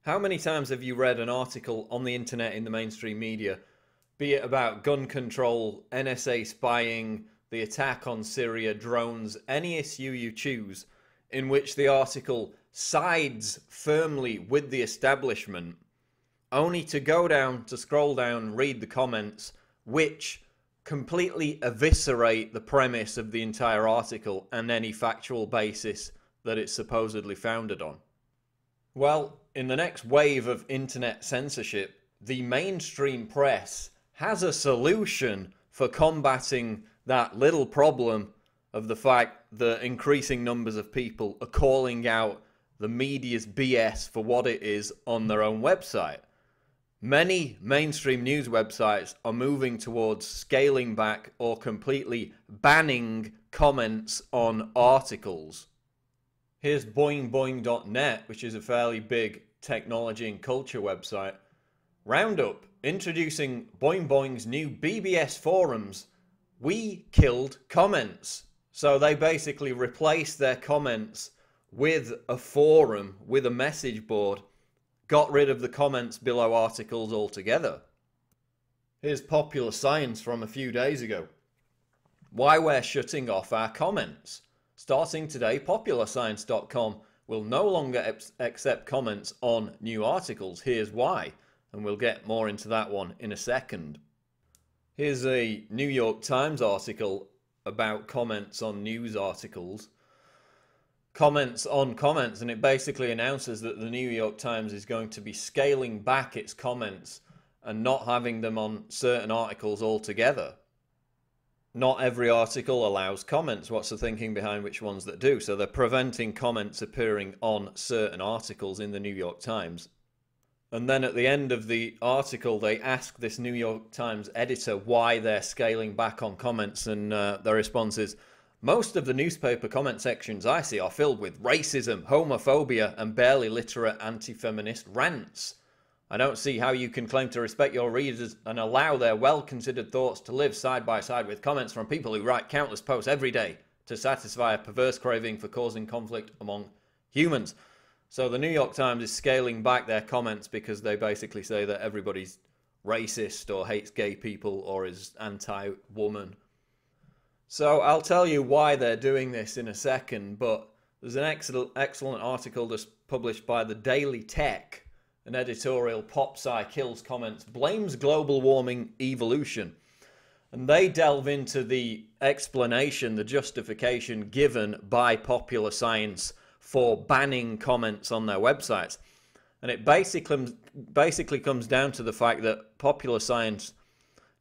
How many times have you read an article on the internet in the mainstream media, be it about gun control, NSA spying, the attack on Syria, drones, any issue you choose, in which the article sides firmly with the establishment, only to go down, to scroll down, read the comments, which completely eviscerate the premise of the entire article and any factual basis that it's supposedly founded on? Well, in the next wave of internet censorship, the mainstream press has a solution for combating that little problem of the fact that increasing numbers of people are calling out the media's BS for what it is on their own website. Many mainstream news websites are moving towards scaling back or completely banning comments on articles. Here's boingboing.net, which is a fairly big technology and culture website. Roundup, introducing Boing Boing's new BBS forums. We killed comments. So they basically replaced their comments with a forum, with a message board, got rid of the comments below articles altogether. Here's Popular Science from a few days ago. Why we're shutting off our comments. Starting today, popularscience.com will no longer accept comments on new articles. Here's why, and we'll get more into that one in a second. Here's a New York Times article about comments on news articles. Comments on comments, and it basically announces that the New York Times is going to be scaling back its comments and not having them on certain articles altogether. Not every article allows comments. What's the thinking behind which ones that do? So they're preventing comments appearing on certain articles in the New York Times. And then at the end of the article, they ask this New York Times editor why they're scaling back on comments, and their response is, most of the newspaper comment sections I see are filled with racism, homophobia, and barely literate anti-feminist rants. I don't see how you can claim to respect your readers and allow their well-considered thoughts to live side by side with comments from people who write countless posts every day to satisfy a perverse craving for causing conflict among humans. So the New York Times is scaling back their comments because they basically say that everybody's racist or hates gay people or is anti-woman. So I'll tell you why they're doing this in a second, but there's an excellent article that's published by the Daily Tech, an editorial, PopSci Kills Comments, blames global warming evolution. And they delve into the explanation, the justification given by Popular Science for banning comments on their websites. And it basically comes down to the fact that Popular Science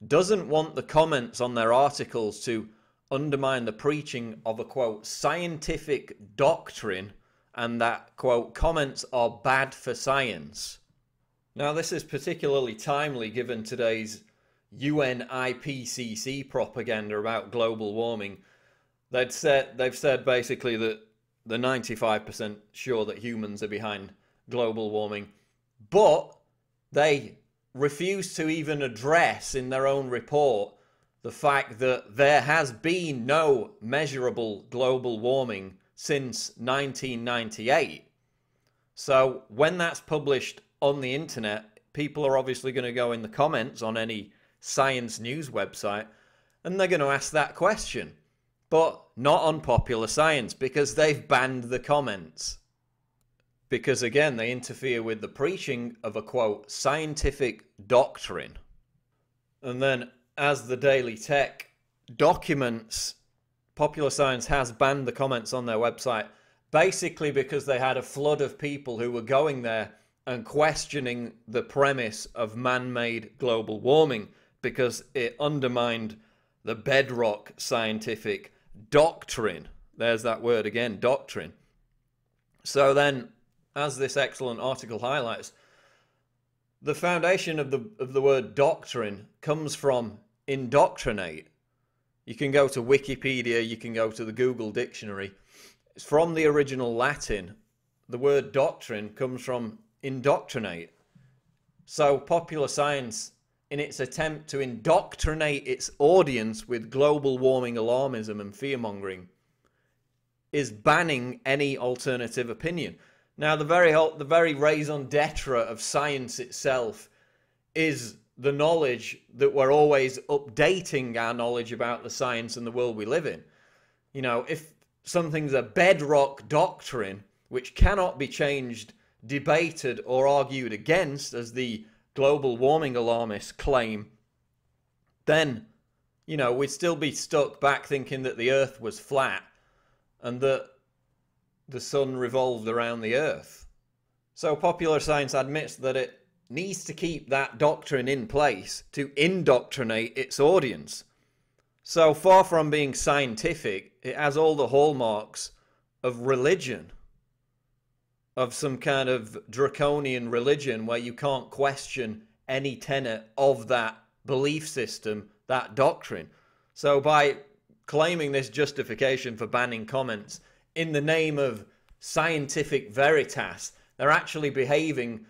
doesn't want the comments on their articles to undermine the preaching of a, quote, scientific doctrine, and that, quote, comments are bad for science. Now, this is particularly timely given today's UN IPCC propaganda about global warming. They've said basically that they're 95% sure that humans are behind global warming, but they refuse to even address in their own report the fact that there has been no measurable global warming since 1998. So when that's published on the internet, people are obviously going to go in the comments on any science news website and they're going to ask that question. But not on Popular Science, because they've banned the comments. Because again, they interfere with the preaching of a, quote, scientific doctrine. And then, as the Daily Tech documents, Popular Science has banned the comments on their website basically because they had a flood of people who were going there and questioning the premise of man-made global warming because it undermined the bedrock scientific doctrine. There's that word again, doctrine. So then, as this excellent article highlights, the foundation of the word doctrine comes from indoctrinate. You can go to Wikipedia, you can go to the Google dictionary. It's from the original Latin. The word doctrine comes from indoctrinate. So Popular Science, in its attempt to indoctrinate its audience with global warming alarmism and fear-mongering, is banning any alternative opinion. Now, the very raison d'etre of science itself is the knowledge that we're always updating our knowledge about the science and the world we live in. You know, if something's a bedrock doctrine which cannot be changed, debated, or argued against, as the global warming alarmists claim, then, you know, we'd still be stuck back thinking that the Earth was flat and that the sun revolved around the Earth. So popular science admits that it needs to keep that doctrine in place to indoctrinate its audience. So far from being scientific, it has all the hallmarks of religion, of some kind of draconian religion where you can't question any tenet of that belief system, that doctrine. So by claiming this justification for banning comments in the name of scientific veritas, they're actually behaving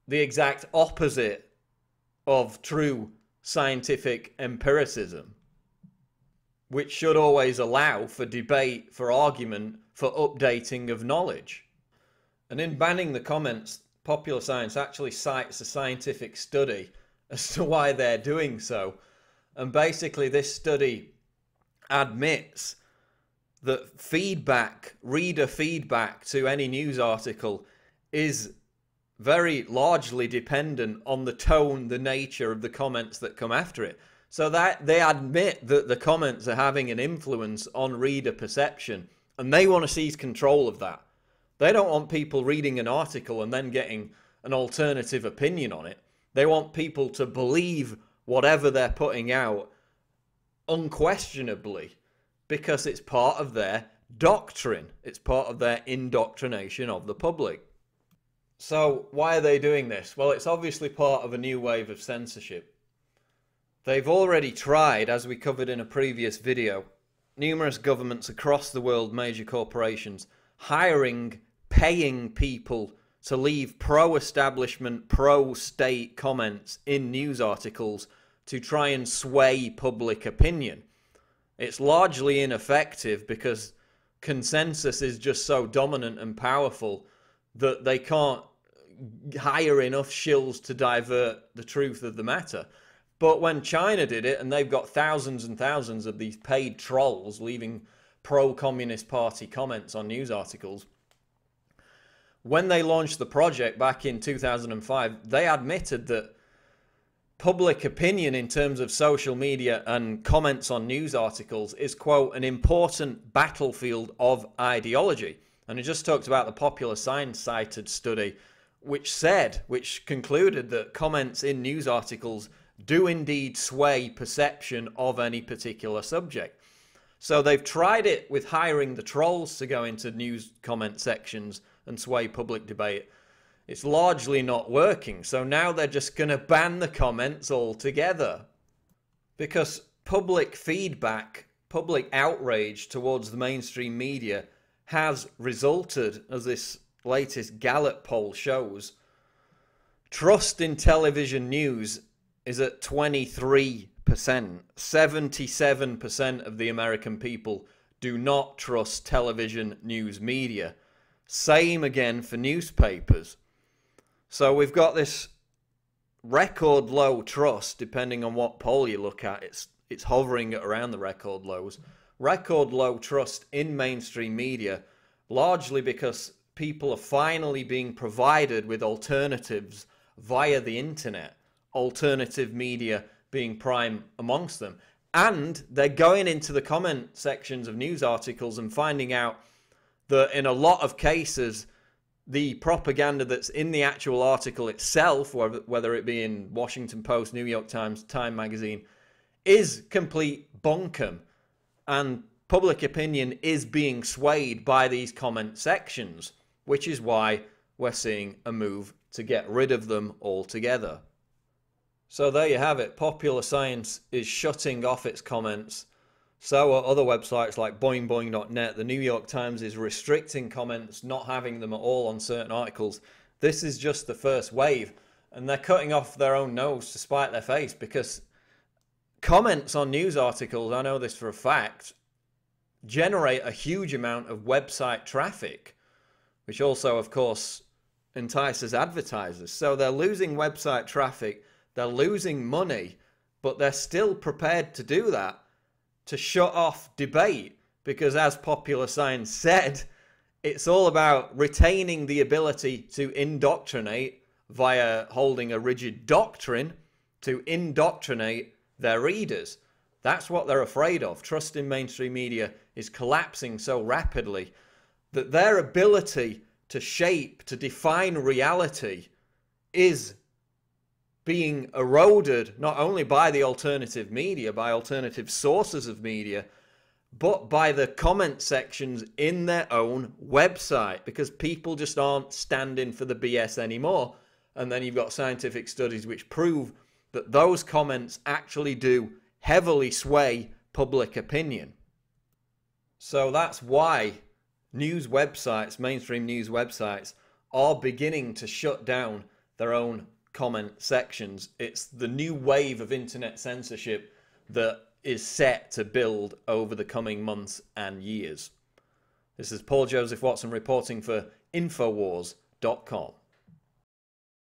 the exact opposite of true scientific empiricism, which should always allow for debate, for argument, for updating of knowledge. And in banning the comments, popular science actually cites a scientific study as to why they're doing so. And basically this study admits that feedback, reader feedback to any news article is very largely dependent on the tone, the nature of the comments that come after it. So that they admit that the comments are having an influence on reader perception, and they want to seize control of that. They don't want people reading an article and then getting an alternative opinion on it. They want people to believe whatever they're putting out unquestionably, because it's part of their doctrine. It's part of their indoctrination of the public. So why are they doing this? Well, it's obviously part of a new wave of censorship. They've already tried, as we covered in a previous video, numerous governments across the world, major corporations, hiring, paying people to leave pro-establishment, pro-state comments in news articles to try and sway public opinion. It's largely ineffective because consensus is just so dominant and powerful that they can't hire enough shills to divert the truth of the matter. But when China did it, and they've got thousands and thousands of these paid trolls leaving pro-Communist Party comments on news articles, when they launched the project back in 2005, they admitted that public opinion in terms of social media and comments on news articles is, quote, an important battlefield of ideology. And it just talked about the Popular Science cited study, which concluded that comments in news articles do indeed sway perception of any particular subject. So they've tried it with hiring the trolls to go into news comment sections and sway public debate. It's largely not working. So now they're just going to ban the comments altogether. Because public feedback, public outrage towards the mainstream media has resulted, as this latest Gallup poll shows, trust in television news is at 23%. 77% of the American people do not trust television news media. Same again for newspapers. So we've got this record low trust, depending on what poll you look at. It's hovering at around the record lows. Record low trust in mainstream media, largely because people are finally being provided with alternatives via the internet. Alternative media being prime amongst them. And they're going into the comment sections of news articles and finding out that in a lot of cases, the propaganda that's in the actual article itself, whether it be in Washington Post, New York Times, Time Magazine, is complete bunkum. And public opinion is being swayed by these comment sections, which is why we're seeing a move to get rid of them altogether. So there you have it. Popular Science is shutting off its comments. So are other websites like boingboing.net. The New York Times is restricting comments, not having them at all on certain articles. This is just the first wave. And they're cutting off their own nose to spite their face, because comments on news articles, I know this for a fact, generate a huge amount of website traffic. which also, of course, entices advertisers. So they're losing website traffic, they're losing money, but they're still prepared to do that to shut off debate, because as Popular Science said, it's all about retaining the ability to indoctrinate via holding a rigid doctrine, to indoctrinate their readers. That's what they're afraid of. Trust in mainstream media is collapsing so rapidly that their ability to shape, to define reality is being eroded not only by the alternative media, by alternative sources of media, but by the comment sections in their own website, because people just aren't standing for the BS anymore. And then you've got scientific studies which prove that those comments actually do heavily sway public opinion. So that's why news websites, mainstream news websites, are beginning to shut down their own comment sections. It's the new wave of internet censorship that is set to build over the coming months and years. This is Paul Joseph Watson reporting for Infowars.com.